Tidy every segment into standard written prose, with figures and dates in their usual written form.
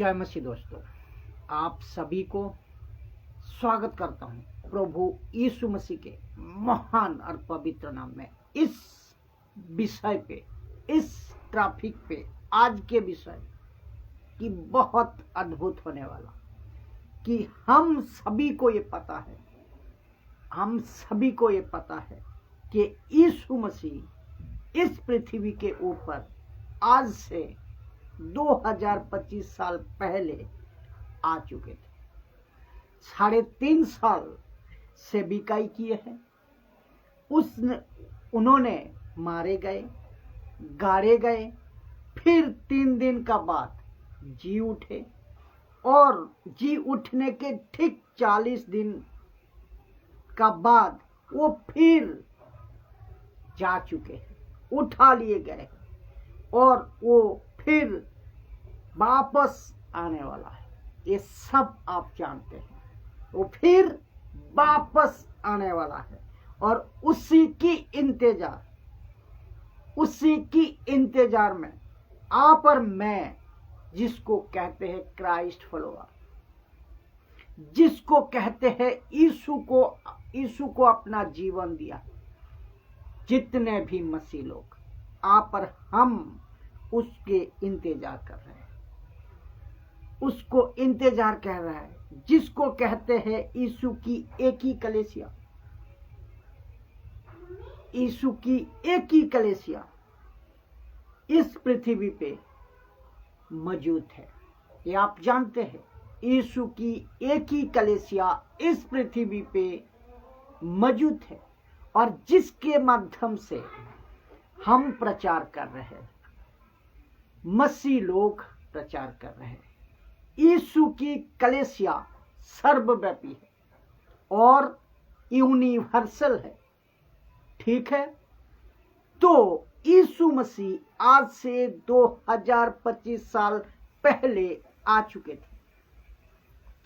जय मसीह दोस्तों, आप सभी को स्वागत करता हूं प्रभु यीशु मसीह के महान और पवित्र नाम में। इस विषय पे, इस ट्रैफिक पे आज के विषय की बहुत अद्भुत होने वाला कि हम सभी को ये पता है कि यीशु मसीह इस पृथ्वी के ऊपर आज से 2025 साल पहले आ चुके थे। 3.5 साल सेविकाई किए हैं। उन्होंने मारे गए, गाड़े गए, फिर 3 दिन का बाद जी उठे और जी उठने के ठीक 40 दिन का बाद वो फिर जा चुके हैं, उठा लिए गए और वो फिर वापस आने वाला है। ये सब आप जानते हैं। वो फिर वापस आने वाला है और उसी की इंतजार में आप और मैं, जिसको कहते हैं क्राइस्ट फॉलोअर, जिसको कहते हैं यीशु को अपना जीवन दिया, जितने भी मसीह लोग, आप और हम उसके इंतजार कर रहे हैं, उसको इंतजार कर रहा है, जिसको कहते हैं यीशु की एक ही कलीसिया। यीशु की एक ही कलीसिया इस पृथ्वी पे मौजूद है। ये आप जानते हैं, यीशु की एक ही कलीसिया इस पृथ्वी पे मौजूद है और जिसके माध्यम से हम प्रचार कर रहे हैं, मसीह लोग प्रचार कर रहे हैं। यीशु की कलीसिया सर्वव्यापी है और यूनिवर्सल है, ठीक है। तो यीशु मसीह आज से 2025 साल पहले आ चुके थे।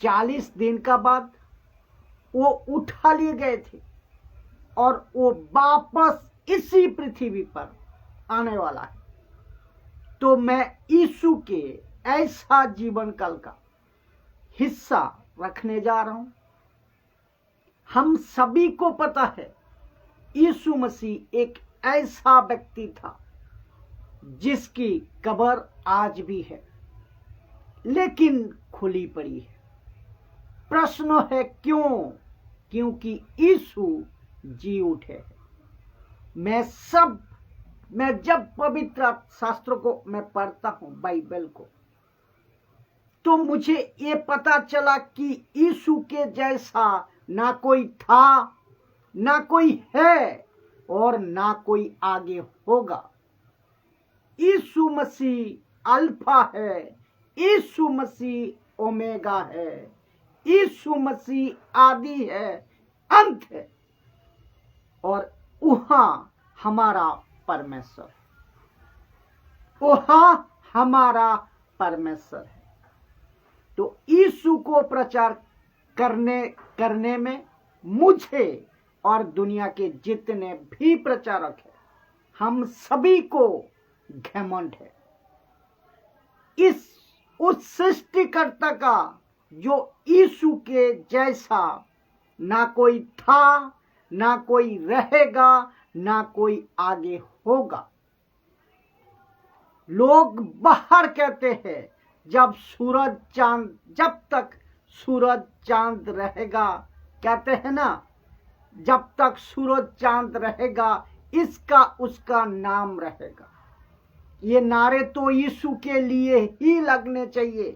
40 दिन का बाद वो उठा लिए गए थे और वो वापस इसी पृथ्वी पर आने वाला है। तो मैं यीशु के ऐसा जीवन काल का हिस्सा रखने जा रहा हूं। हम सभी को पता है, यीशु मसीह एक ऐसा व्यक्ति था जिसकी कब्र आज भी है, लेकिन खुली पड़ी है। प्रश्न है क्यों? क्योंकि यीशु जी उठे हैं। मैं जब पवित्र शास्त्रों को मैं पढ़ता हूं, बाइबल को, तो मुझे ये पता चला कि यीशु के जैसा ना कोई था, ना कोई है और ना कोई आगे होगा। यीशु मसीह अल्फा है, यीशु मसीह ओमेगा है, यीशु मसीह आदि है, अंत है और वहां हमारा परमेश्वर, वहां हमारा परमेश्वर है। तो यीशु को प्रचार करने में मुझे और दुनिया के जितने भी प्रचारक हैं, हम सभी को घमंड है उस सृष्टिकर्ता का जो यीशु के जैसा ना कोई था, ना कोई रहेगा, ना कोई आगे होगा। लोग बाहर कहते हैं जब तक सूरज चांद रहेगा, कहते हैं ना, जब तक सूरज चांद रहेगा इसका उसका नाम रहेगा। ये नारे तो यीशु के लिए ही लगने चाहिए।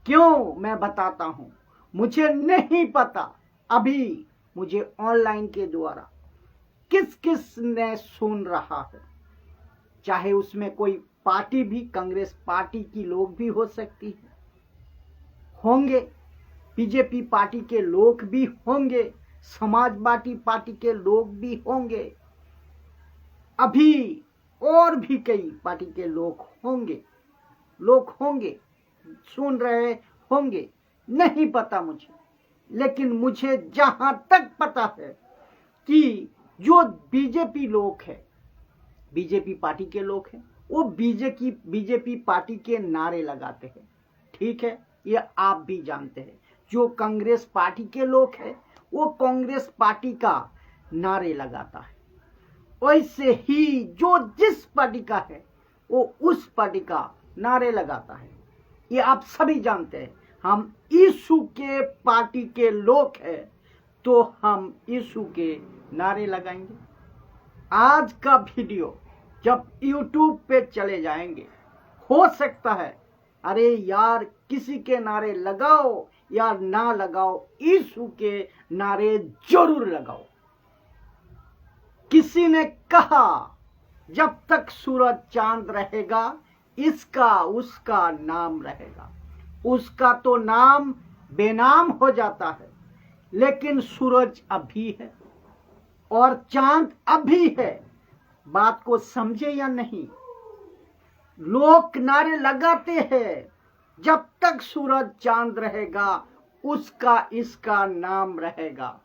क्यों? मैं बताता हूं। मुझे नहीं पता अभी मुझे ऑनलाइन के द्वारा किस ने सुन रहा है, चाहे उसमें कोई पार्टी भी, कांग्रेस पार्टी की लोग भी हो सकती है, होंगे, बीजेपी पार्टी के लोग भी होंगे, समाजवादी पार्टी के लोग भी होंगे, अभी और भी कई पार्टी के लोग होंगे, सुन रहे होंगे, नहीं पता मुझे। लेकिन मुझे जहां तक पता है कि जो बीजेपी लोग हैं, बीजेपी पार्टी के लोग हैं, वो बीजेपी पार्टी के नारे लगाते हैं, ठीक है, ये आप भी जानते हैं। जो कांग्रेस पार्टी के लोग हैं वो कांग्रेस पार्टी का नारे लगाता है, वैसे ही जो जिस पार्टी का है वो उस पार्टी का नारे लगाता है। ये आप सभी जानते हैं। हम यीशु के पार्टी के लोग हैं तो हम यीशु के नारे लगाएंगे। आज का वीडियो जब YouTube पे चले जाएंगे, हो सकता है अरे यार किसी के नारे लगाओ या ना लगाओ, यीशु के नारे जरूर लगाओ। किसी ने कहा जब तक सूरज चांद रहेगा इसका उसका नाम रहेगा। उसका तो नाम बेनाम हो जाता है, लेकिन सूरज अभी है और चांद अभी है। बात को समझे या नहीं? लोग नारे लगाते हैं जब तक सूरज चांद रहेगा उसका इसका नाम रहेगा।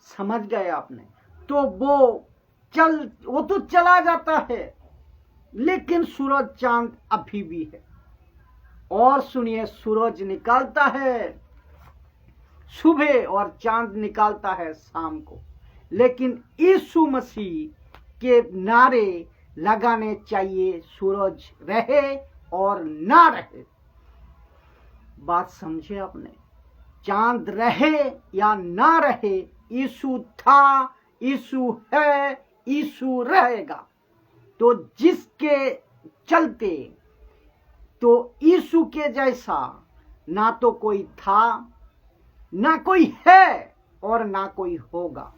समझ गए आपने? तो वो तो चला जाता है, लेकिन सूरज चांद अभी भी है। और सुनिए, सूरज निकालता है सुबह और चांद निकालता है शाम को, लेकिन यीशु मसीह के नारे लगाने चाहिए, सूरज रहे और ना रहे। बात समझे आपने? चांद रहे या ना रहे, यीशु था, यीशु है, यीशु रहेगा। तो जिसके चलते तो यीशु के जैसा ना तो कोई था, ना कोई है और ना कोई होगा।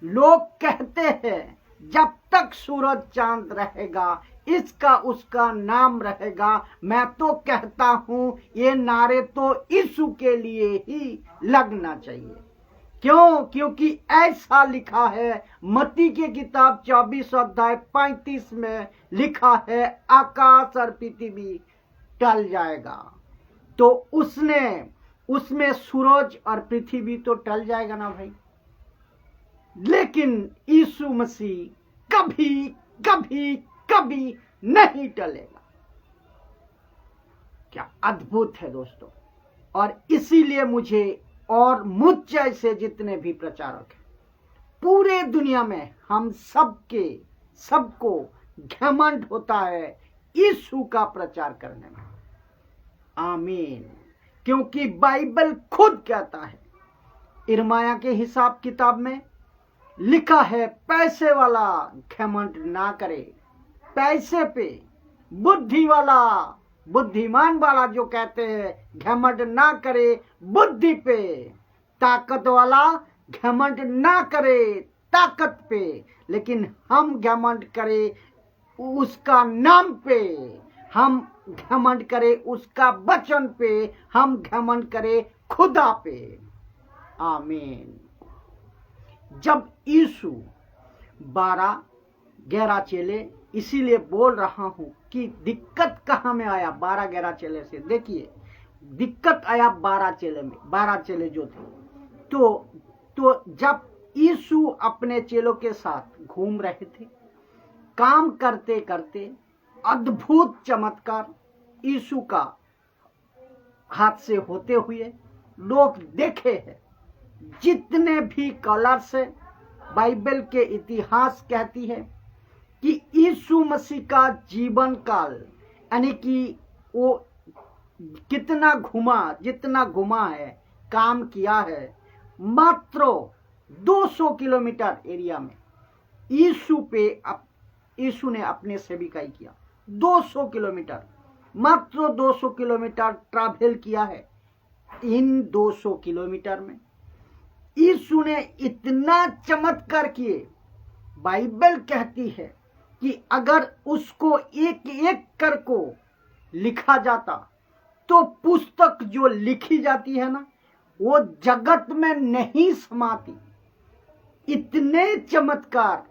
लोग कहते हैं जब तक सूरज चांद रहेगा इसका उसका नाम रहेगा। मैं तो कहता हूं ये नारे तो यीशु के लिए ही लगना चाहिए। क्यों? क्योंकि ऐसा लिखा है मत्ती की किताब 24 अध्याय 35 में लिखा है, आकाश और पृथ्वी टल जाएगा। तो उसमें सूरज और पृथ्वी तो टल जाएगा ना भाई, लेकिन यीशु मसीह कभी कभी कभी नहीं टलेगा। क्या अद्भुत है दोस्तों। और इसीलिए मुझे और मुझ जैसे जितने भी प्रचारक हैं पूरे दुनिया में, हम सबको घमंड होता है यीशु का प्रचार करने में। आमीन। क्योंकि बाइबल खुद कहता है, यिर्मयाह के हिसाब किताब में लिखा है, पैसे वाला घमंड ना करे। पैसे पे बुद्धिमान वाला जो कहते हैं घमंड ना करे बुद्धि पे। ताकत वाला घमंड ना करे ताकत पे, लेकिन हम घमंड करे उसका नाम पे, हम घमंड करे उसका वचन पे, हम घमंड करे खुदा पे। आमीन। जब यीशु 12 चेले, इसीलिए बोल रहा हूं कि दिक्कत कहां में आया 12 चेले से। देखिए दिक्कत आया 12 चेले में। 12 चेले जो थे तो जब यीशु अपने चेलों के साथ घूम रहे थे, काम करते करते अद्भुत चमत्कार यीशु का हाथ से होते हुए लोग देखे हैं। जितने भी कलर्स है, बाइबल के इतिहास कहती है कि यीशु मसीह का जीवन काल, यानी कि वो जितना घुमा है, काम किया है, मात्र 200 किलोमीटर एरिया में यीशु ने अपने सेविकाई किया। 200 किलोमीटर, मात्र 200 किलोमीटर ट्रैवल किया है। इन 200 किलोमीटर में यीशु ने इतना चमत्कार किए। बाइबल कहती है कि अगर उसको एक एक कर को लिखा जाता तो पुस्तक जो लिखी जाती है ना, वो जगत में नहीं समाती। इतने चमत्कार,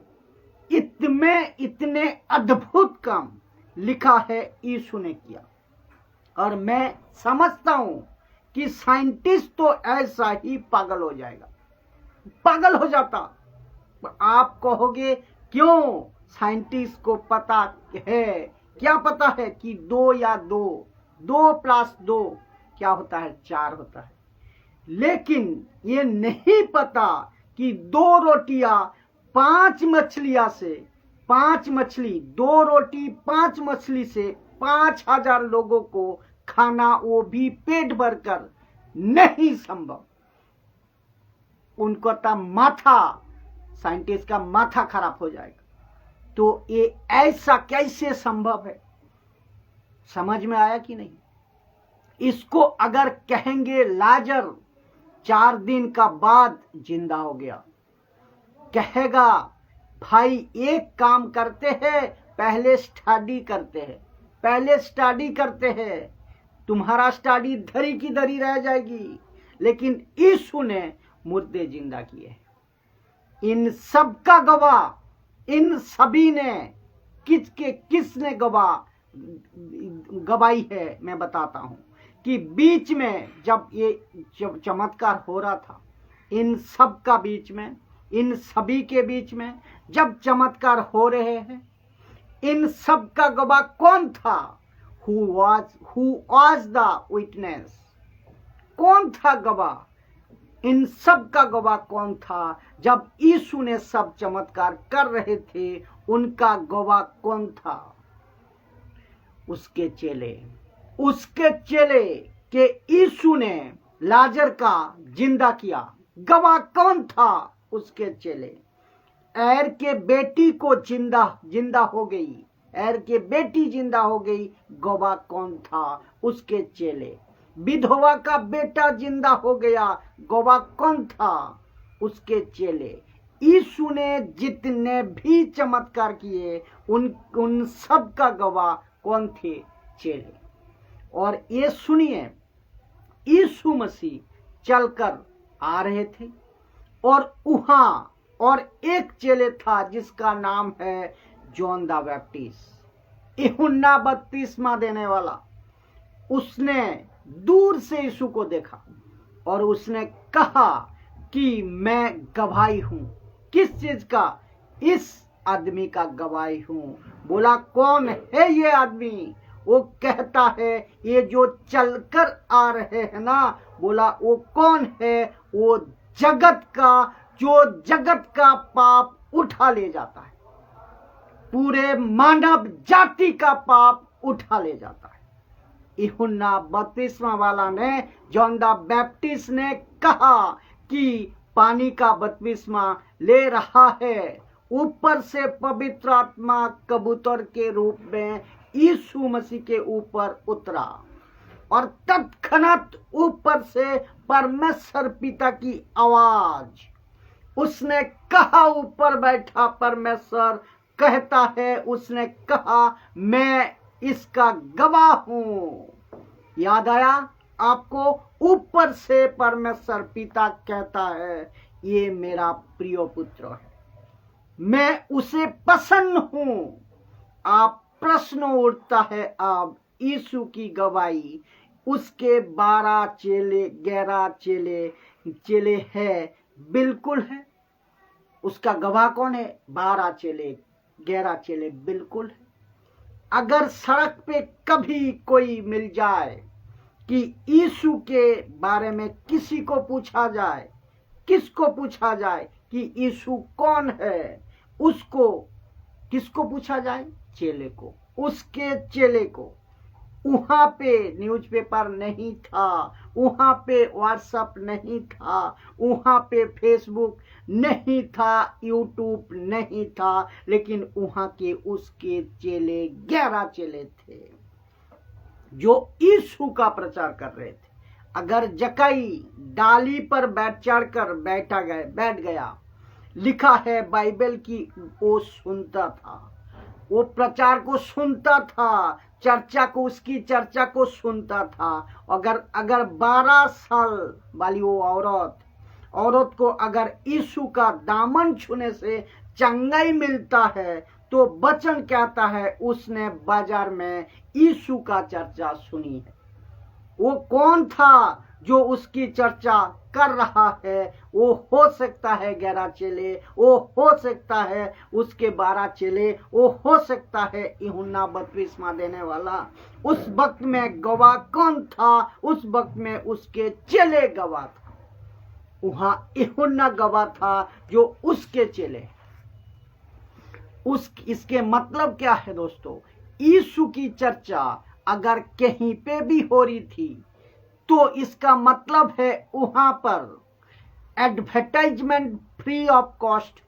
इतने अद्भुत काम लिखा है यीशु ने किया। और मैं समझता हूं कि साइंटिस्ट तो ऐसा ही पागल हो जाएगा, पागल हो जाता। आप कहोगे क्यों? साइंटिस्ट को पता है, क्या पता है कि 2 या 2 2 + 2 क्या होता है? 4 होता है। लेकिन ये नहीं पता कि 2 रोटियां 5 मछलियां से, 5 मछली, 2 रोटी 5 मछली से 5000 लोगों को खाना, वो भी पेट भरकर, नहीं संभव। उनको तो माथा, साइंटिस्ट का माथा खराब हो जाएगा। तो ये ऐसा कैसे संभव है? समझ में आया कि नहीं? इसको अगर कहेंगे लाजर 4 दिन का बाद जिंदा हो गया, कहेगा भाई एक काम करते हैं, पहले स्टडी करते हैं, तुम्हारा स्टडी धरी की धरी रह जाएगी। लेकिन यीशु ने मुर्दे जिंदा किए। इन सब का गवाह, इन सभी ने किसने गवाही है? मैं बताता हूं कि बीच में जब ये चमत्कार हो रहा था, इन सब का बीच में, इन सभी के बीच में जब चमत्कार हो रहे हैं, इन सब का गवाह कौन था? Who was the witness? कौन था गवाह? इन सब का गवाह कौन था? जब यीशु ने सब चमत्कार कर रहे थे, उनका गवाह कौन था? उसके चेले के यीशु ने लाजर का जिंदा किया। गवाह कौन था? उसके चेले। एर के बेटी को जिंदा हो गई, एर के बेटी जिंदा हो गई, गवाह कौन था? उसके चेले। विधवा का बेटा जिंदा हो गया, गवाह कौन था? उसके चेले। यीशु ने जितने भी चमत्कार किए, उन सब का गवाह कौन थे? चेले। और ये सुनिए, यीशु मसीह चलकर आ रहे थे और वहां और एक चेले था जिसका नाम है जॉन द बैप्टिस्ट, यूहन्ना बपतिस्मा देने वाला। उसने दूर से यीशु को देखा और उसने कहा कि मैं गवाही हूं। किस चीज का? इस आदमी का गवाही हूं। बोला कौन है ये आदमी? वो कहता है ये जो चलकर आ रहे हैं ना, बोला वो कौन है? वो जगत का पाप उठा ले जाता है, पूरे मानव जाति का पाप उठा ले जाता है। यूहन्ना बपतिस्मा वाला ने, जॉन द बैप्टिस्ट ने कहा कि पानी का बपतिस्मा ले रहा है, ऊपर से पवित्र आत्मा कबूतर के रूप में यीशु मसीह के ऊपर उतरा और तत्क्षणात ऊपर से परमेश्वर पिता की आवाज। उसने कहा, ऊपर बैठा परमेश्वर कहता है, उसने कहा मैं इसका गवाह हूं। याद आया आपको? ऊपर से परमेश्वर पिता कहता है ये मेरा प्रिय पुत्र है, मैं उसे पसंद हूं। आप प्रश्न उठता है अब यीशु की गवाही, उसके 12 चेले 11 चेले है, बिल्कुल है। उसका गवाह कौन है? 12 चेले 11 चेले बिल्कुल है। अगर सड़क पे कभी कोई मिल जाए कि यीशु के बारे में किसी को पूछा जाए, किसको पूछा जाए कि यीशु कौन है, उसको किसको पूछा जाए? चेले को, उसके चेले को। वहां पे न्यूज़पेपर नहीं था, वहां पे व्हाट्सएप नहीं था, वहां पे फेसबुक नहीं था, यूट्यूब नहीं था, लेकिन वहां के उसके चेले 11 चेले थे जो यीशु का प्रचार कर रहे थे। अगर जक्कई डाली पर बैठ गया, लिखा है बाइबल की, वो सुनता था, वो प्रचार को सुनता था, उसकी चर्चा को सुनता था। अगर 12 साल वाली वो औरत को अगर यीशु का दामन छूने से चंगाई मिलता है, तो वचन कहता है उसने बाजार में यीशु का चर्चा सुनी है। वो कौन था? जो उसकी चर्चा कर रहा है वो हो सकता है 11 चेले, वो हो सकता है उसके 12 चेले, वो हो सकता है यूहन्ना बपतिस्मा देने वाला। उस वक्त में गवाह कौन था? उस वक्त में उसके चेले गवाह था। वहां यूहन्ना गवाह था जो उसके चेले। इसके मतलब क्या है दोस्तों? यीशु की चर्चा अगर कहीं पे भी हो रही थी तो इसका मतलब है वहां पर एडवर्टाइजमेंट फ्री ऑफ कॉस्ट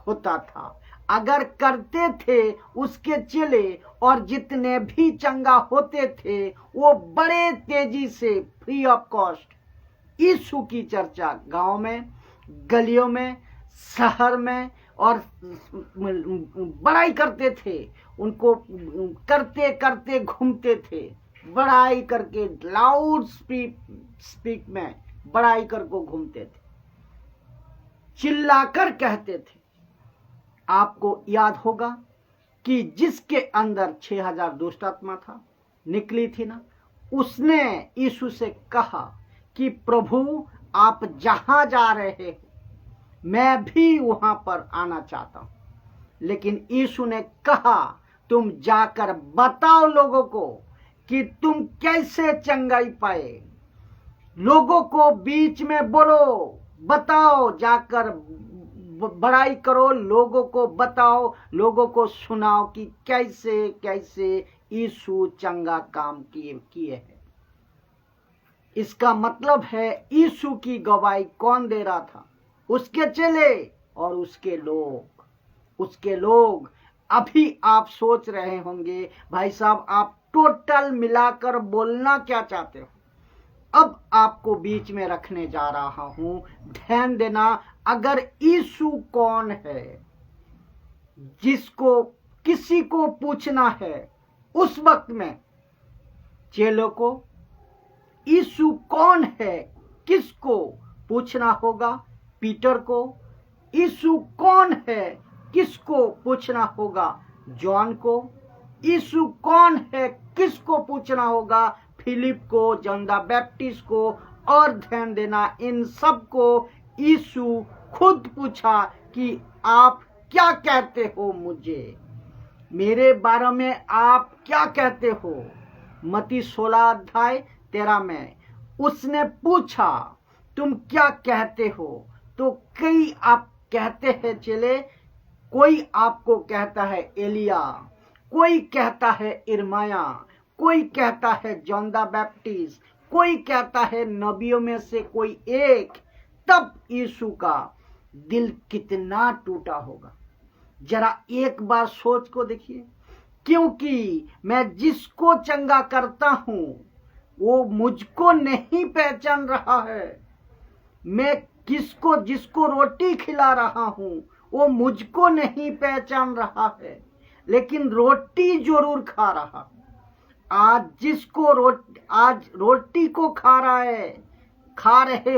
होता था। अगर करते थे उसके चेले और जितने भी चंगा होते थे वो बड़े तेजी से फ्री ऑफ कॉस्ट यीशु की चर्चा गांव में, गलियों में, शहर में और बड़ाई करते थे। उनको करते करते घूमते थे, बड़ाई करके लाउड स्पीक में बड़ाई करके घूमते थे, चिल्लाकर कहते थे। आपको याद होगा कि जिसके अंदर 6000 दुष्ट आत्मा था, निकली थी ना, उसने यीशु से कहा कि प्रभु आप जहां जा रहे हो मैं भी वहां पर आना चाहता हूं। लेकिन यीशु ने कहा तुम जाकर बताओ लोगों को कि तुम कैसे चंगाई पाए। लोगों को बीच में बोलो, बताओ, जाकर बड़ाई करो, लोगों को बताओ, लोगों को सुनाओ कि कैसे कैसे यीशु चंगा काम किए हैं। इसका मतलब है यीशु की गवाही कौन दे रहा था? उसके चेले और उसके लोग। अभी आप सोच रहे होंगे भाई साहब आप टोटल मिलाकर बोलना क्या चाहते हो? अब आपको बीच में रखने जा रहा हूं, ध्यान देना। अगर यीशु कौन है, जिसको किसी को पूछना है उस वक्त में चेलों को, यीशु कौन है किसको पूछना होगा? पीटर को। यीशु कौन है किसको पूछना होगा? जॉन को। यीशु कौन है किसको पूछना होगा? फिलिप को, जॉन द बैप्टिस्ट को। और ध्यान देना, इन सब को यीशु खुद पूछा कि आप क्या कहते हो मुझे, मेरे बारे में आप क्या कहते हो? मत्ती 16 अध्याय 13 में उसने पूछा तुम क्या कहते हो? तो कई आप कहते हैं चेले, कोई आपको कहता है एलिया, कोई कहता है इर्माया, कोई कहता है जॉन द बैप्टिस्ट, कोई कहता है नबियों में से कोई एक। तब यीशु का दिल कितना टूटा होगा, जरा एक बार सोच को देखिए। क्योंकि मैं जिसको चंगा करता हूं वो मुझको नहीं पहचान रहा है। मैं जिसको रोटी खिला रहा हूं वो मुझको नहीं पहचान रहा है, लेकिन रोटी जरूर खा रहा। आज रोटी को खा रहे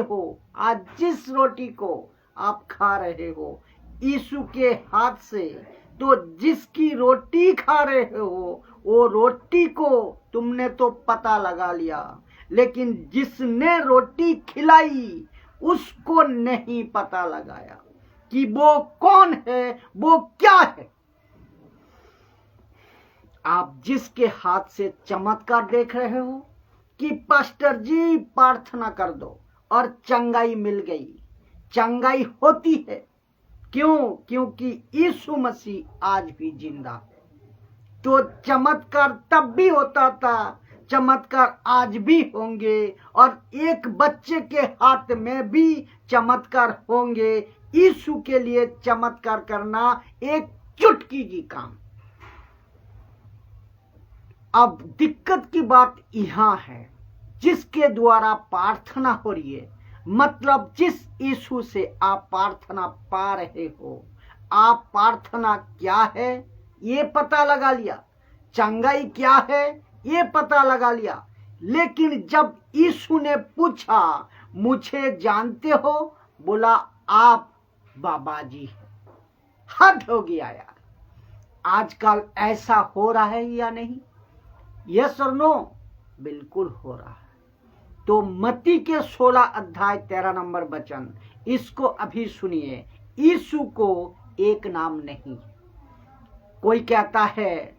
हो, आज जिस रोटी को आप खा रहे हो यीशु के हाथ से, तो जिसकी रोटी खा रहे हो वो रोटी को तुमने तो पता लगा लिया, लेकिन जिसने रोटी खिलाई उसको नहीं पता लगाया कि वो कौन है, वो क्या है। आप जिसके हाथ से चमत्कार देख रहे हो कि पास्टर जी प्रार्थना कर दो और चंगाई मिल गई, चंगाई होती है। क्यों? क्योंकि यीशु मसीह आज भी जिंदा है। तो चमत्कार तब भी होता था, चमत्कार आज भी होंगे, और एक बच्चे के हाथ में भी चमत्कार होंगे। यीशु के लिए चमत्कार करना एक चुटकी की काम। अब दिक्कत की बात यहां है, जिसके द्वारा प्रार्थना हो रही है, मतलब जिस यीशु से आप प्रार्थना पा रहे हो, आप प्रार्थना क्या है ये पता लगा लिया, चंगाई क्या है ये पता लगा लिया, लेकिन जब यीशु ने पूछा मुझे जानते हो, बोला आप बाबा जी हैं। हद हो गया यार। आजकल ऐसा हो रहा है या नहीं? यस और नो? बिल्कुल हो रहा है। तो मत्ती के 16 अध्याय 13 नंबर वचन, इसको अभी सुनिए। यीशु को एक नाम नहीं। कोई कहता है,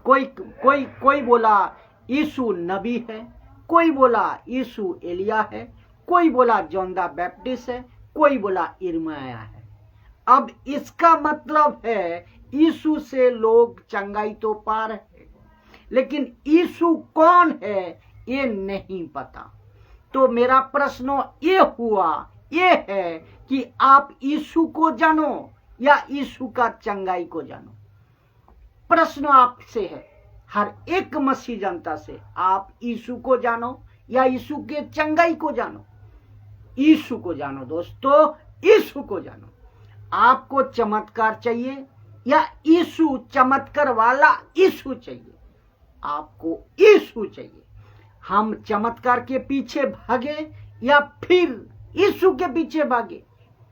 कोई बोला यीशु नबी है, कोई बोला यीशु एलिया है, कोई बोला जॉन द बैप्टिस्ट है, कोई बोला यिर्मयाह है। अब इसका मतलब है यीशु से लोग चंगाई तो पा रहे हैं, लेकिन यीशु कौन है ये नहीं पता। तो मेरा प्रश्न ये है कि आप यीशु को जानो या यीशु का चंगाई को जानो। प्रश्न आपसे है, हर एक मसीह जनता से, आप यीशु को जानो या यीशु के चंगाई को जानो? यीशु को जानो दोस्तों, यीशु को जानो। आपको चमत्कार चाहिए या यीशु चमत्कार वाला यीशु चाहिए? आपको यीशु चाहिए। हम चमत्कार के पीछे भागे या फिर यीशु के पीछे भागे?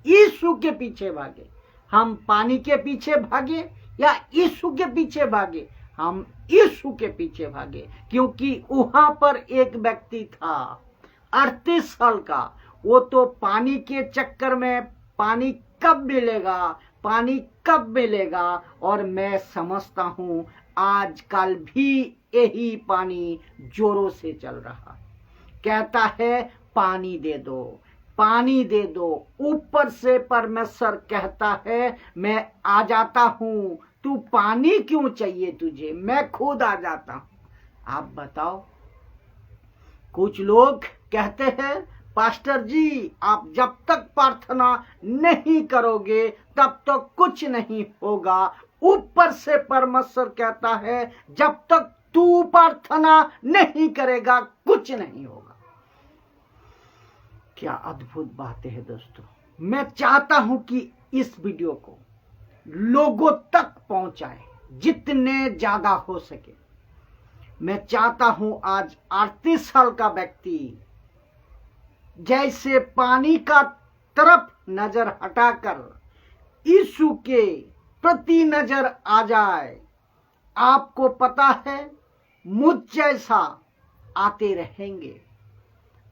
यीशु के पीछे भागे। हम पानी के पीछे भागे या यीशु के पीछे भागे? हम यीशु के पीछे भागे, क्योंकि वहां पर एक व्यक्ति था 38 साल का। वो तो पानी के चक्कर में पानी कब मिलेगा, और मैं समझता हूं आजकल भी यही पानी जोरों से चल रहा। कहता है पानी दे दो। ऊपर से परमेश्वर कहता है मैं आ जाता हूं, तू पानी क्यों चाहिए तुझे, मैं खुद आ जाता हूं। आप बताओ। कुछ लोग कहते हैं पास्टर जी आप जब तक प्रार्थना नहीं करोगे तब तक कुछ नहीं होगा। ऊपर से परमेश्वर कहता है जब तक तू प्रार्थना नहीं करेगा कुछ नहीं होगा। क्या अद्भुत बातें हैं दोस्तों। मैं चाहता हूं कि इस वीडियो को लोगों तक पहुंचाए जितने ज्यादा हो सके। मैं चाहता हूं आज 38 साल का व्यक्ति जैसे पानी का तरफ नजर हटाकर यीशु के प्रति नजर आ जाए। आपको पता है मुझ जैसा आते रहेंगे,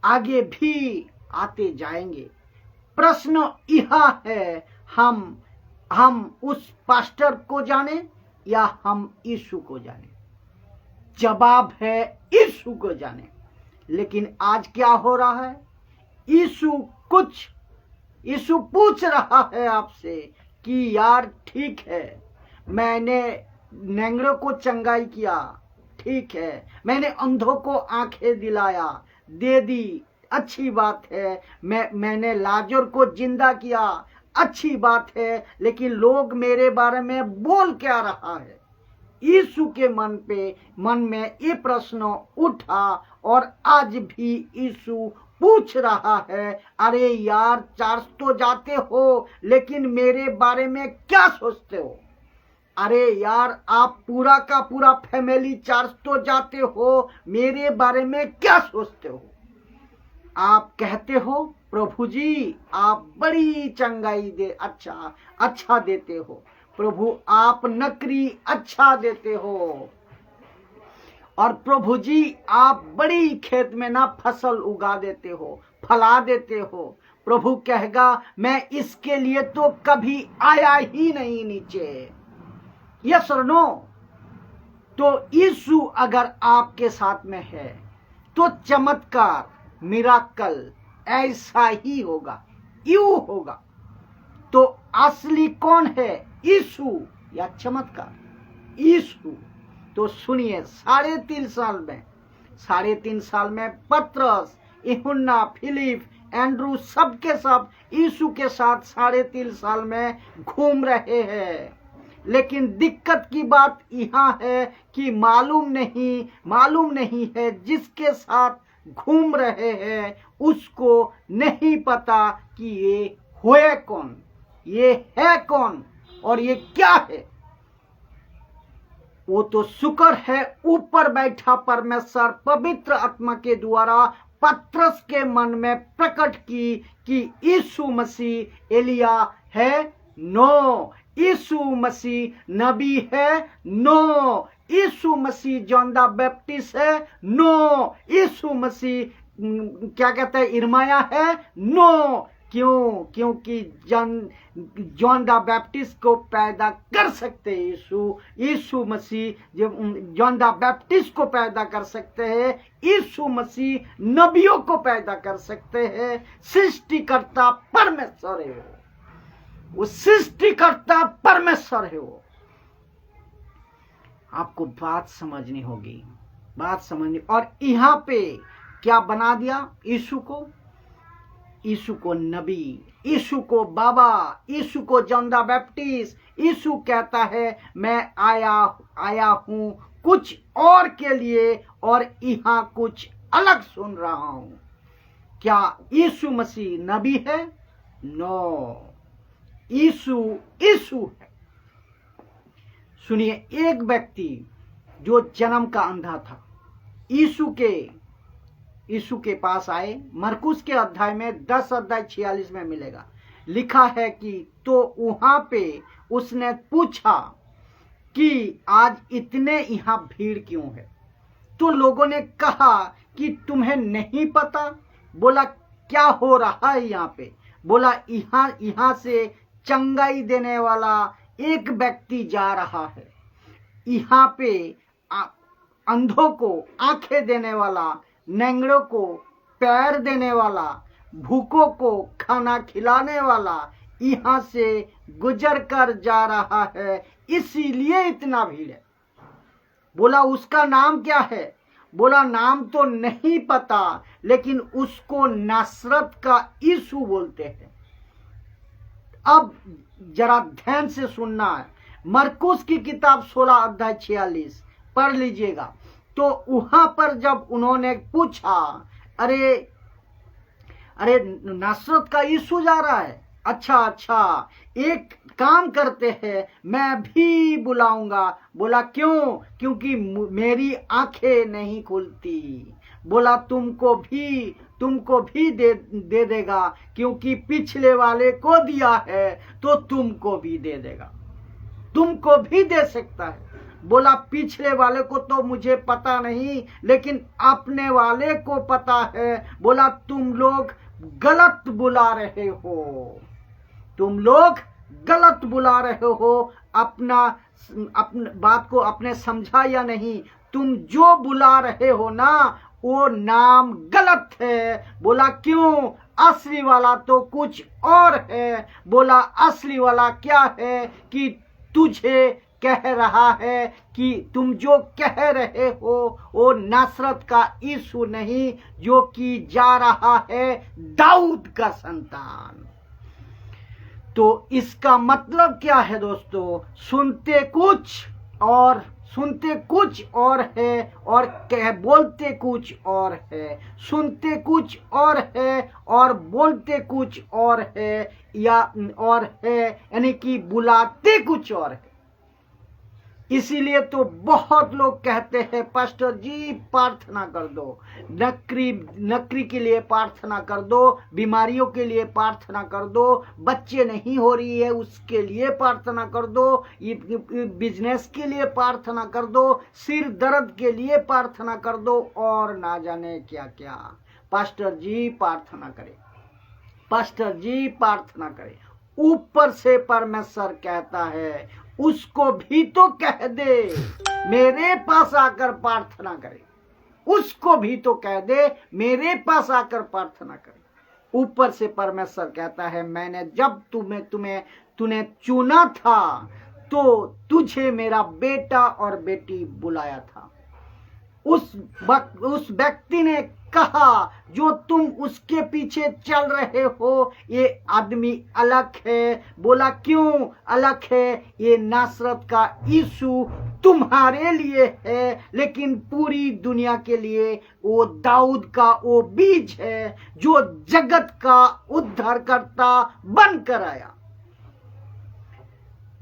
आगे भी आते जाएंगे। प्रश्न यह है हम उस पास्टर को जाने या हम यीशु को जाने? जवाब है यीशु को जाने। लेकिन आज क्या हो रहा है? यीशु पूछ रहा है आपसे कि यार ठीक है मैंने नेंगड़ों को चंगाई किया, ठीक है मैंने अंधों को आंखें दिलाया दे दी, अच्छी बात है, मैंने लाजर को जिंदा किया, अच्छी बात है, लेकिन लोग मेरे बारे में बोल क्या रहा है? यीशु के मन में ये प्रश्न उठा और आज भी यीशु पूछ रहा है, अरे यार चर्च तो जाते हो लेकिन मेरे बारे में क्या सोचते हो? अरे यार आप पूरा का पूरा फैमिली चर्च तो जाते हो, मेरे बारे में क्या सोचते हो? आप कहते हो प्रभु जी आप बड़ी चंगाई अच्छा देते हो, प्रभु आप नकरी अच्छा देते हो, और प्रभु जी आप बड़ी खेत में ना फसल उगा देते हो, फला देते हो। प्रभु कहेगा मैं इसके लिए तो कभी आया ही नहीं नीचे। यस और नो? तो यीशु अगर आपके साथ में है तो चमत्कार मिराकल ऐसा ही होगा, यूं होगा। तो असली कौन है, यीशु या चमत्कार? यीशु। तो सुनिए 3.5 साल में पतरस, यूहन्ना, फिलिप, एंड्रू सबके सब यीशु के साथ 3.5 साल में घूम रहे हैं। लेकिन दिक्कत की बात यहाँ है कि मालूम नहीं है जिसके साथ घूम रहे हैं उसको नहीं पता कि ये हुए कौन, ये है कौन और ये क्या है। वो तो शुक्र है ऊपर बैठा परमेश्वर पवित्र आत्मा के द्वारा पतरस के मन में प्रकट की कि यीशु मसीह एलिया है, नो। यीशु मसीह नबी है, नो। यीशु मसीह जॉन द बैप्टिस्ट है, नो। यीशु मसीह क्या कहते हैं, इरमाया है? नो। क्यों? क्योंकि जॉन द बैप्टिस्ट को पैदा कर सकते हैं यीशु मसीह। जब जॉन द बैप्टिस्ट को पैदा कर सकते हैं, यीशु मसीह नबियों को पैदा कर सकते हैं। सृष्टिकर्ता परमेश्वर है वो सृष्टिकर्ता परमेश्वर है वो। आपको बात समझनी होगी, बात समझनी। और यहाँ पे क्या बना दिया यीशु को? यीशु को नबी, यीशु को बाबा, यीशु को जॉन द बैप्टिस्ट। यीशु कहता है मैं आया हूं कुछ और के लिए और यहाँ कुछ अलग सुन रहा हूं। क्या यीशु मसीह नबी है? नो, यीशु है। सुनिए, एक व्यक्ति जो जन्म का अंधा था यीशु के पास आए। मरकुस के अध्याय में 10 अध्याय 46 में मिलेगा, लिखा है कि तो वहां पे उसने पूछा कि आज इतने यहाँ भीड़ क्यों है? तो लोगों ने कहा कि तुम्हें नहीं पता? बोला क्या हो रहा है यहाँ पे? बोला यहाँ से चंगाई देने वाला एक व्यक्ति जा रहा है। यहाँ पे अंधों को आंखें देने वाला, नंगड़ों को पैर देने वाला, भूखों को खाना खिलाने वाला यहाँ से गुजर कर जा रहा है, इसीलिए इतना भीड़ है। बोला उसका नाम क्या है? बोला नाम तो नहीं पता, लेकिन उसको नासरत का यीशु बोलते हैं। अब जरा ध्यान से सुनना है। मरकुस की किताब 16 अध्याय 46 पढ़ लीजिएगा। तो वहां पर जब उन्होंने पूछा, अरे नासरत का यीशु जा रहा है, अच्छा, एक काम करते हैं, मैं भी बुलाऊंगा। बोला क्यों? क्योंकि मेरी आंखें नहीं खुलती। बोला तुमको भी दे देगा, क्योंकि पिछले वाले को दिया है तो तुमको भी दे देगा, तुमको भी दे सकता है। बोला पिछले वाले को तो मुझे पता नहीं, लेकिन अपने वाले को पता है। बोला तुम लोग गलत बुला रहे हो, तुम लोग गलत बुला रहे हो। अपना बात को अपने समझा या नहीं? तुम जो बुला रहे हो ना, वो नाम गलत है। बोला क्यों? असली वाला तो कुछ और है। बोला असली वाला क्या है? कि तुझे कह रहा है कि तुम जो कह रहे हो वो नासरत का यीशु नहीं, जो कि जा रहा है दाऊद का संतान। तो इसका मतलब क्या है दोस्तों? सुनते कुछ और है और बोलते कुछ और है। सुनते कुछ और है और बोलते कुछ और है, यानी कि बुलाते कुछ और है। इसीलिए तो बहुत लोग कहते हैं पास्टर जी प्रार्थना कर दो, नौकरी के लिए प्रार्थना कर दो, बीमारियों के लिए प्रार्थना कर दो, बच्चे नहीं हो रही है उसके लिए प्रार्थना कर दो, बिजनेस के लिए प्रार्थना कर दो, सिर दर्द के लिए प्रार्थना कर दो, और ना जाने क्या क्या। पास्टर जी प्रार्थना करें, पास्टर जी प्रार्थना करें। ऊपर से परमेश्वर कहता है उसको भी तो कह दे मेरे पास आकर प्रार्थना करे, उसको भी तो कह दे मेरे पास आकर प्रार्थना करे। ऊपर से परमेश्वर कहता है मैंने जब तूने चुना था तो तुझे मेरा बेटा और बेटी बुलाया था। उस व्यक्ति ने कहा जो तुम उसके पीछे चल रहे हो ये आदमी अलग है। बोला क्यों अलग है? ये नासरत का यीशु तुम्हारे लिए है, लेकिन पूरी दुनिया के लिए वो दाऊद का वो बीज है जो जगत का उद्धारकर्ता बनकर आया।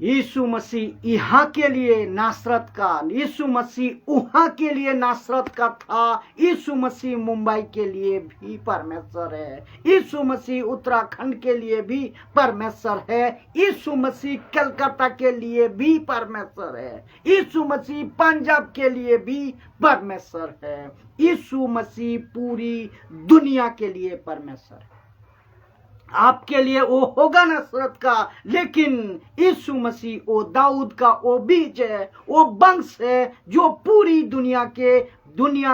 यीशु मसीह यहाँ के लिए नासरत का, यीशु मसीह वहाँ के लिए नासरत का था। यीशु मसीह मुंबई के लिए भी परमेश्वर है। यीशु मसीह उत्तराखंड के लिए भी परमेश्वर है। यीशु मसीह कलकत्ता के लिए भी परमेश्वर है। यीशु मसीह पंजाब के लिए भी परमेश्वर है। यीशु मसीह पूरी दुनिया के लिए परमेश्वर है। आपके लिए वो होगा नासरत का, लेकिन यीशु मसीह वो दाऊद का वो बीज है, वो वंश है जो पूरी दुनिया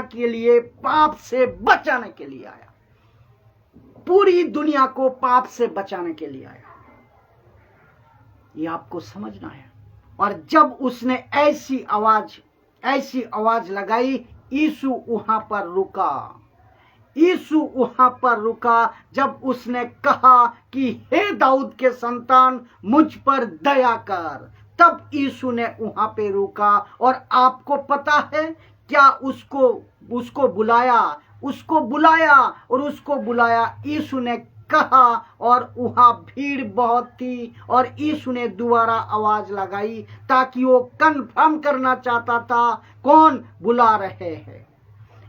के लिए पाप से बचाने के लिए आया। पूरी दुनिया को पाप से बचाने के लिए आया। ये आपको समझना है। और जब उसने ऐसी आवाज लगाई, यीशु वहां पर रुका। यीशु वहां पर रुका जब उसने कहा कि हे दाऊद के संतान, मुझ पर दया कर। तब यीशु ने वहां पे रुका। और आपको पता है क्या, उसको बुलाया यीशु ने कहा। और वहां भीड़ बहुत थी और यीशु ने दोबारा आवाज लगाई ताकि वो कंफर्म करना चाहता था कौन बुला रहे हैं।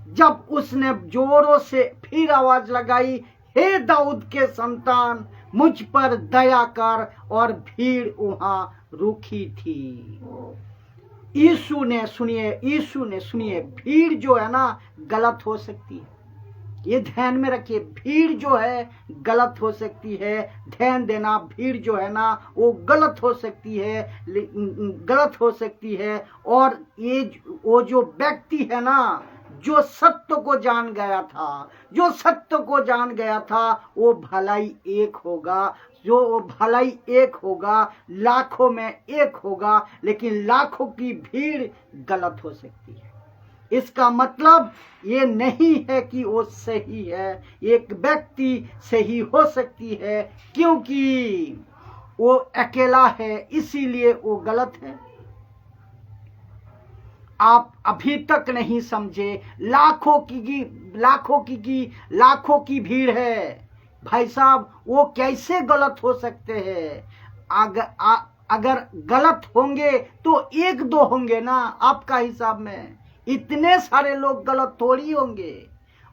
जब उसने जोरों से फिर आवाज लगाई, हे दाऊद के संतान, मुझ पर दया कर, और भीड़ वहां रुकी थी। यीशु ने सुनिए, भीड़ जो है ना गलत हो सकती है। ये ध्यान में रखिए, भीड़ जो है गलत हो सकती है। ध्यान देना, भीड़ जो है ना वो गलत हो सकती है। और वो जो व्यक्ति है ना जो सत्य को जान गया था, वो भलाई एक होगा, लाखों में एक होगा, लेकिन लाखों की भीड़ गलत हो सकती है। इसका मतलब ये नहीं है कि वो सही है। एक व्यक्ति सही हो सकती है क्योंकि वो अकेला है, इसीलिए वो गलत है। आप अभी तक नहीं समझे, लाखों की भीड़ है। भाई साहब, वो कैसे गलत हो सकते हैं? अगर गलत होंगे तो एक दो होंगे ना आपका हिसाब में। इतने सारे लोग गलत थोड़ी होंगे।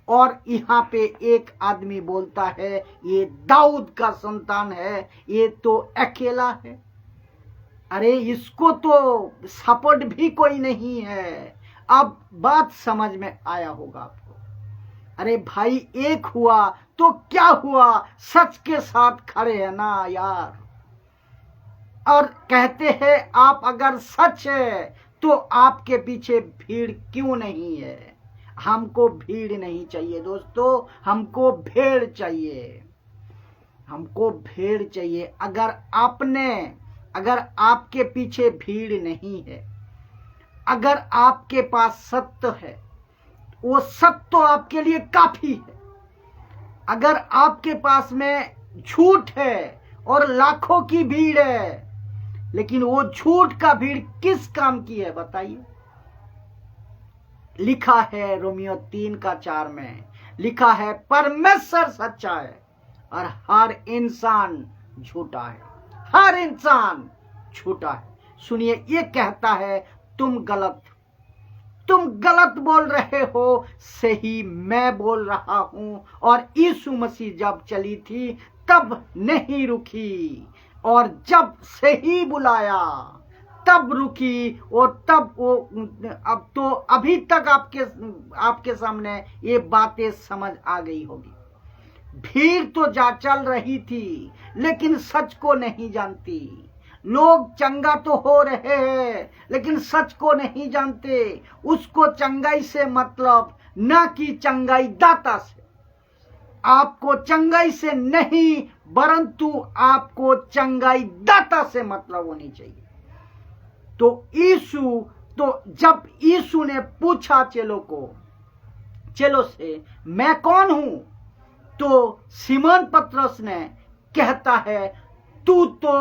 और यहाँ पे एक आदमी बोलता है ये दाऊद का संतान है, ये तो अकेला है। अरे इसको तो सपोर्ट भी कोई नहीं है। अब बात समझ में आया होगा आपको। अरे भाई, एक हुआ तो क्या हुआ, सच के साथ खड़े हैं ना यार। और कहते हैं आप अगर सच है तो आपके पीछे भीड़ क्यों नहीं है? हमको भीड़ नहीं चाहिए दोस्तों, हमको भेड़ चाहिए। अगर आपके पीछे भीड़ नहीं है, अगर आपके पास सत्य है, वो सत्य तो आपके लिए काफी है। अगर आपके पास में झूठ है और लाखों की भीड़ है, लेकिन वो झूठ का भीड़ किस काम की है बताइए? लिखा है रोमियो 3:4 में, लिखा है परमेश्वर सच्चा है और हर इंसान झूठा है। हर इंसान झूठा है। सुनिए, ये कहता है तुम गलत बोल रहे हो, सही मैं बोल रहा हूं। और यीशु मसीह जब चली थी तब नहीं रुकी, और जब सही बुलाया तब रुकी। और तब वो अब तो अभी तक आपके सामने ये बातें समझ आ गई होगी। भीड़ तो चल रही थी, लेकिन सच को नहीं जानती। लोग चंगा तो हो रहे हैं, लेकिन सच को नहीं जानते। उसको चंगाई से मतलब न कि चंगाई दाता से। आपको चंगाई से नहीं, परंतु आपको चंगाई दाता से मतलब होनी चाहिए। तो जब यीशु ने पूछा चेलों से मैं कौन हूं, तो सिमोन पतरस ने कहता है तू तो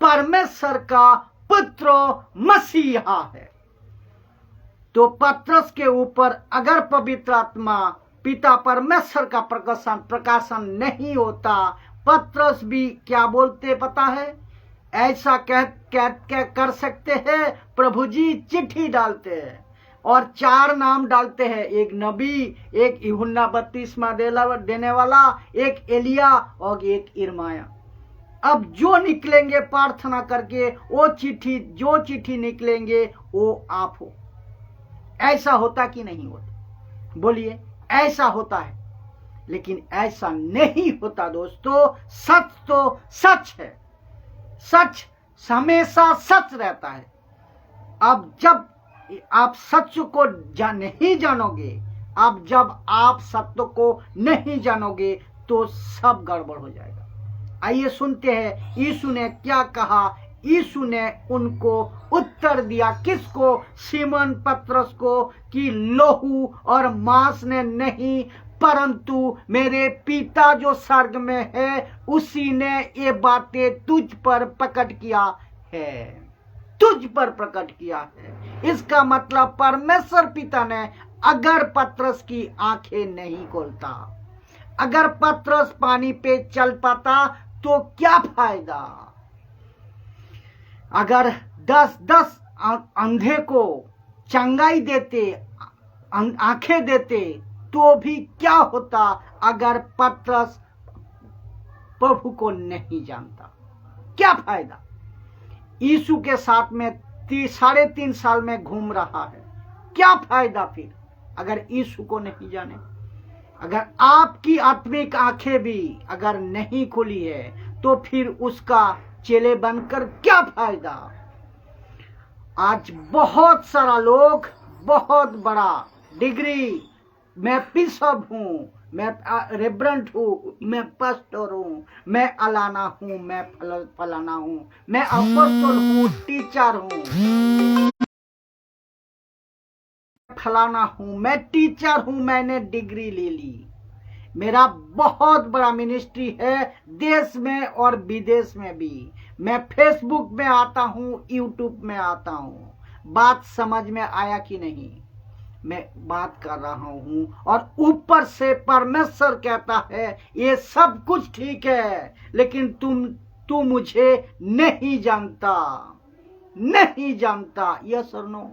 परमेश्वर का पुत्र मसीहा है। तो पतरस के ऊपर अगर पवित्र आत्मा पिता परमेश्वर का प्रकाशन नहीं होता, पतरस भी क्या बोलते पता है? ऐसा कह कर सकते हैं, प्रभु जी चिट्ठी डालते हैं और 4 नाम डालते हैं, एक नबी, एक यूहन्ना बपतिस्मा देने वाला, एक एलिया और एक इर्माया। अब जो निकलेंगे प्रार्थना करके, जो चिट्ठी निकलेंगे वो आप हो। ऐसा होता कि नहीं होता? बोलिए, ऐसा होता है। लेकिन ऐसा नहीं होता दोस्तों। सच तो सच है, सच हमेशा सच रहता है। अब जब आप सच को नहीं जानोगे, अब जब आप सत्य को नहीं जानोगे तो सब गड़बड़ हो जाएगा। आइए सुनते हैं यीशु ने क्या कहा। यीशु ने उनको उत्तर दिया, किसको? सीमन पतरस को, कि लोहू और मांस ने नहीं, परंतु मेरे पिता जो स्वर्ग में है उसी ने ये बातें तुझ पर प्रकट किया है, तुझ पर प्रकट किया है। इसका मतलब परमेश्वर पिता ने अगर पतरस की आंखें नहीं खोलता, अगर पतरस पानी पे चल पाता तो क्या फायदा? अगर 10 अंधे को चंगाई देते, आंखें देते, तो भी क्या होता अगर पतरस प्रभु को नहीं जानता? क्या फायदा? यीशु के साथ में 3.5 साल में घूम रहा है, क्या फायदा फिर अगर यीशु को नहीं जाने? अगर आपकी आत्मिक आंखें भी अगर नहीं खुली है तो फिर उसका चेले बनकर क्या फायदा? आज बहुत सारा लोग बहुत बड़ा डिग्री, मैं बिशप हूं, मैं रेवरेंट हूं, मैं पास्टर हूं, मैं अलाना हूं, मैं फलाना हूं, मैं अपोस्टल हूं, टीचर हूं, फलाना हूं, मैं टीचर हूं, मैंने डिग्री ले ली, मेरा बहुत बड़ा मिनिस्ट्री है देश में और विदेश में भी, मैं फेसबुक में आता हूं, यूट्यूब में आता हूं। बात समझ में आया कि नहीं? मैं बात कर रहा हूं और ऊपर से परमेश्वर कहता है ये सब कुछ ठीक है, लेकिन तू मुझे नहीं जानता, नहीं जानता। यस और नो?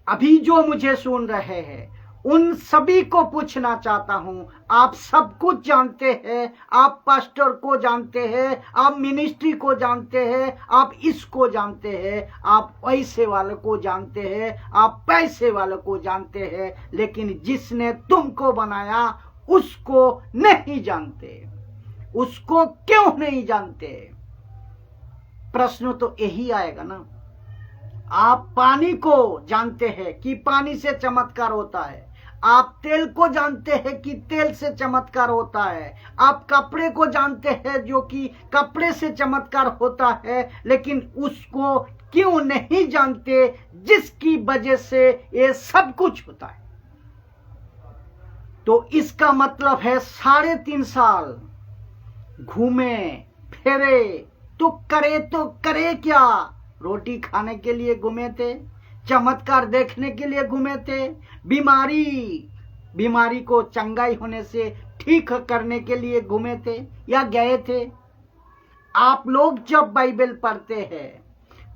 अभी जो मुझे सुन रहे हैं उन सभी को पूछना चाहता हूं, आप सब कुछ जानते हैं, आप पास्टर को जानते हैं, आप मिनिस्ट्री को जानते हैं, आप इसको जानते हैं, आप पैसे वाले को जानते हैं, आप पैसे वाले को जानते हैं, लेकिन जिसने तुमको बनाया उसको नहीं जानते। उसको क्यों नहीं जानते? प्रश्न तो यही आएगा ना। आप पानी को जानते हैं कि पानी से चमत्कार होता है, आप तेल को जानते हैं कि तेल से चमत्कार होता है, आप कपड़े को जानते हैं जो कि कपड़े से चमत्कार होता है, लेकिन उसको क्यों नहीं जानते जिसकी वजह से ये सब कुछ होता है? तो इसका मतलब है 3.5 साल घूमे फिरे तो करे क्या? रोटी खाने के लिए घूमे थे, चमत्कार देखने के लिए घूमे थे, बीमारी को चंगाई होने से ठीक करने के लिए घूमे थे या गए थे? आप लोग जब बाइबल पढ़ते हैं,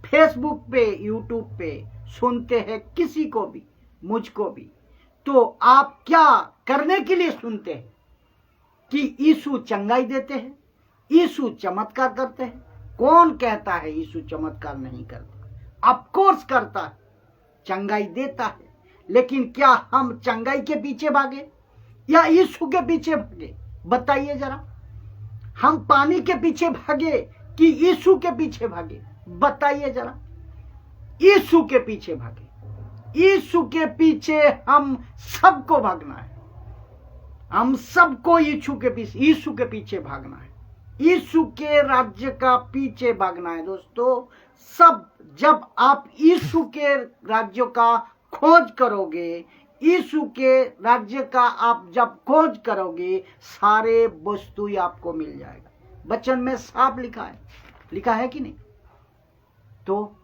फेसबुक पे, यूट्यूब पे सुनते हैं किसी को भी, मुझको भी, तो आप क्या करने के लिए सुनते हैं? कि यीशु चंगाई देते हैं, यीशु चमत्कार करते हैं। कौन कहता है यीशु चमत्कार नहीं करता? ऑफ कोर्स करता है, चंगाई देता है, लेकिन क्या हम चंगाई के पीछे भागे या यीशु के पीछे भागे? बताइए जरा। हम पानी के पीछे भागे कि यीशु के पीछे भागे? बताइए जरा। यीशु के पीछे भागे। यीशु के पीछे हम सबको भागना है, हम सबको यीशु के पीछे भागना है, यीशु के राज्य का पीछे भागना है दोस्तों। सब जब आप यीशु के राज्य का खोज करोगे, यीशु के राज्य का आप जब खोज करोगे, सारे वस्तु आपको मिल जाएगा। वचन में साफ लिखा है कि नहीं? तो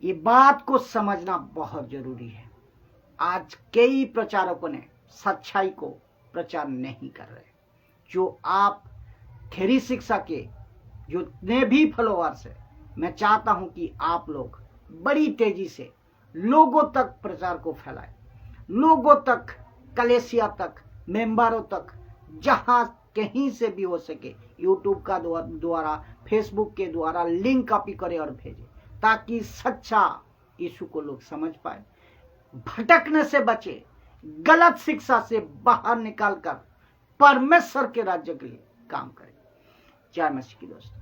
ये बात को समझना बहुत जरूरी है। आज कई प्रचारकों ने सच्चाई को प्रचार नहीं कर रहे। जो आप थेरी शिक्षा के जितने भी फॉलोअर्स है, मैं चाहता हूं कि आप लोग बड़ी तेजी से लोगों तक प्रचार को फैलाएं, लोगों तक, कलेसिया तक, मेंबरों तक, जहां कहीं से भी हो सके यूट्यूब का द्वारा, फेसबुक के द्वारा लिंक कॉपी करें और भेजें, ताकि सच्चा यीशु को लोग समझ पाए, भटकने से बचे, गलत शिक्षा से बाहर निकालकर परमेश्वर के राज्य के लिए काम करें। जय मसीह की दोस्तों।